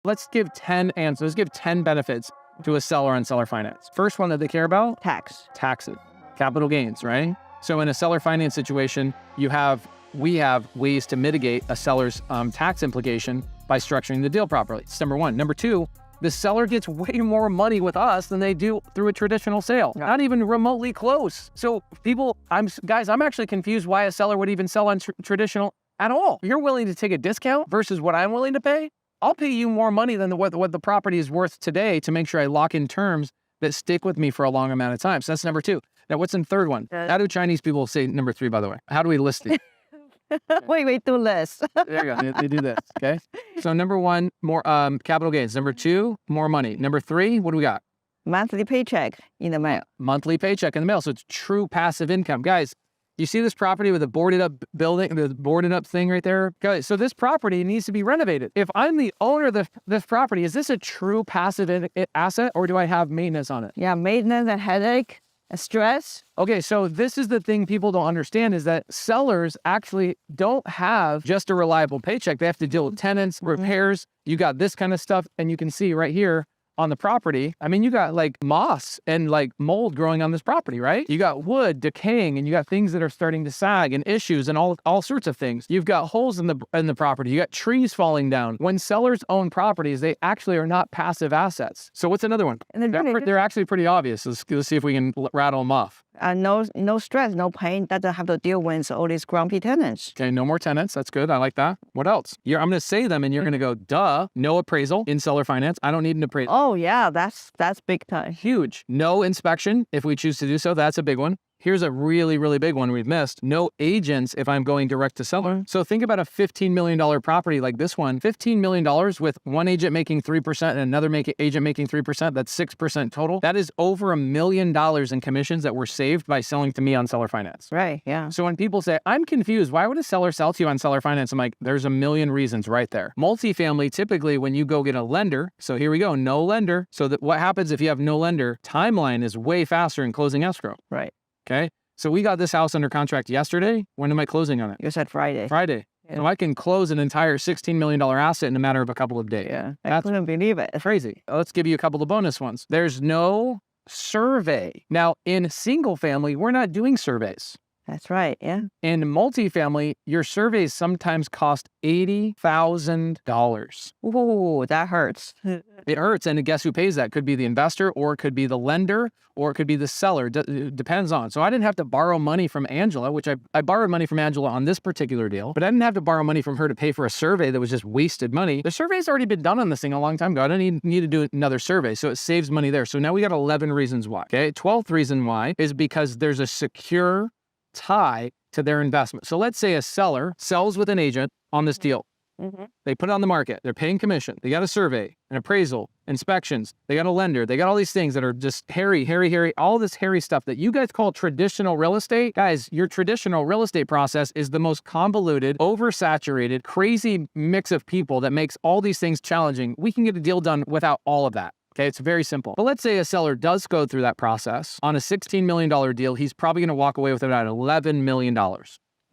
Let's give 10 answers. Let's give 10 benefits to a seller on seller finance. First one that they care about? Taxes. Capital gains, right? So in a seller finance situation, we have ways to mitigate a seller's tax implication by structuring the deal properly. It's number one. Number two, the seller gets way more money with us than they do through a traditional sale. Not even remotely close. So I'm actually confused why a seller would even sell on traditional at all. You're willing to take a discount versus what I'm willing to pay? I'll pay you more money than what the property is worth today to make sure I lock in terms that stick with me for a long amount of time. So that's number two. Now, what's in third one? How do Chinese people say number three, by the way? How do we list it? Wait, do list. There you go. They do this, okay? So number one, more capital gains. Number two, more money. Number three, what do we got? Monthly paycheck in the mail. Monthly paycheck in the mail. So it's true passive income. Guys, you see this property with a boarded up building, the boarded up thing right there? Guys, so this property needs to be renovated. If I'm the owner of this property, is this a true passive asset or do I have maintenance on it? Yeah, maintenance and headache. Stress. Okay, so this is the thing people don't understand is that sellers actually don't have just a reliable paycheck. They have to deal with tenants, repairs. You got this kind of stuff. And you can see right here on the property, I mean, you got like moss and like mold growing on this property, right? You got wood decaying and you got things that are starting to sag and issues and all sorts of things. You've got holes in the property. You got trees falling down. When sellers own properties, they actually are not passive assets. So what's another one? They're actually pretty obvious. Let's see if we can rattle them off. No stress, no pain. Doesn't have to deal with all these grumpy tenants. Okay, no more tenants. That's good. I like that. What else? I'm going to say them and you're going to go, duh. No appraisal in seller finance. I don't need an appraisal. Oh yeah, that's big time. Huge. No inspection if we choose to do so. That's a big one. Here's a really, really big one we've missed. No agents if I'm going direct to seller. So think about a $15 million property like this one. $15 million with one agent making 3% and another agent making 3%. That's 6% total. That is over $1 million in commissions that were saved by selling to me on seller finance. Right, yeah. So when people say, I'm confused, why would a seller sell to you on seller finance? I'm like, there's a million reasons right there. Multifamily, typically when you go get a lender, so here we go, no lender. So what happens if you have no lender? Timeline is way faster in closing escrow. Right. Okay, so we got this house under contract yesterday. When am I closing on it? You said Friday. Friday. Yeah. So I can close an entire $16 million asset in a matter of a couple of days. Yeah, I couldn't believe it. Crazy. Let's give you a couple of bonus ones. There's no survey. Now, in single family, we're not doing surveys. That's right, yeah. In multifamily, your surveys sometimes cost $80,000. Ooh, that hurts. It hurts, and guess who pays that? Could be the investor, or it could be the lender, or it could be the seller. It depends on. So I didn't have to borrow money from Angela, which I borrowed money from Angela on this particular deal, but I didn't have to borrow money from her to pay for a survey that was just wasted money. The survey's already been done on this thing a long time ago. I don't need to do another survey, so it saves money there. So now we got 11 reasons why. Okay, 12th reason why is because there's a secure tie to their investment. So let's say a seller sells with an agent on this deal. They put it on the market. They're paying commission. They got a survey, an appraisal, inspections. They got a lender. They got all these things that are just hairy, all this hairy stuff that you guys call traditional real estate. Guys, your traditional real estate process is the most convoluted, oversaturated, crazy mix of people that makes all these things challenging. We can get a deal done without all of that. Okay, it's very simple. But let's say a seller does go through that process. On a $16 million deal, he's probably going to walk away with about $11 million.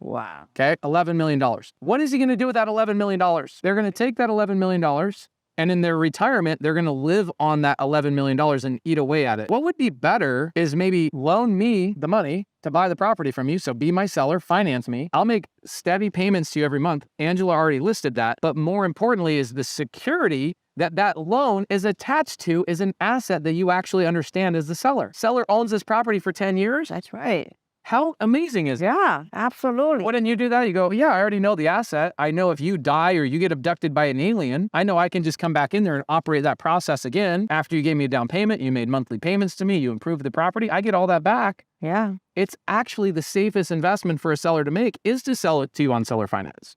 Wow. Okay, $11 million. What is he going to do with that $11 million? They're going to take that $11 million and in their retirement, they're going to live on that $11 million and eat away at it. What would be better is maybe loan me the money to buy the property from you. So be my seller, finance me. I'll make steady payments to you every month. Angela already listed that. But more importantly is the security that loan is attached to is an asset that you actually understand as the seller. Seller owns this property for 10 years. That's right. How amazing is it? Yeah, absolutely. Wouldn't you do that? You go, yeah, I already know the asset. I know if you die or you get abducted by an alien, I know I can just come back in there and operate that process again. After you gave me a down payment, you made monthly payments to me, you improved the property, I get all that back. Yeah. It's actually the safest investment for a seller to make is to sell it to you on seller finance.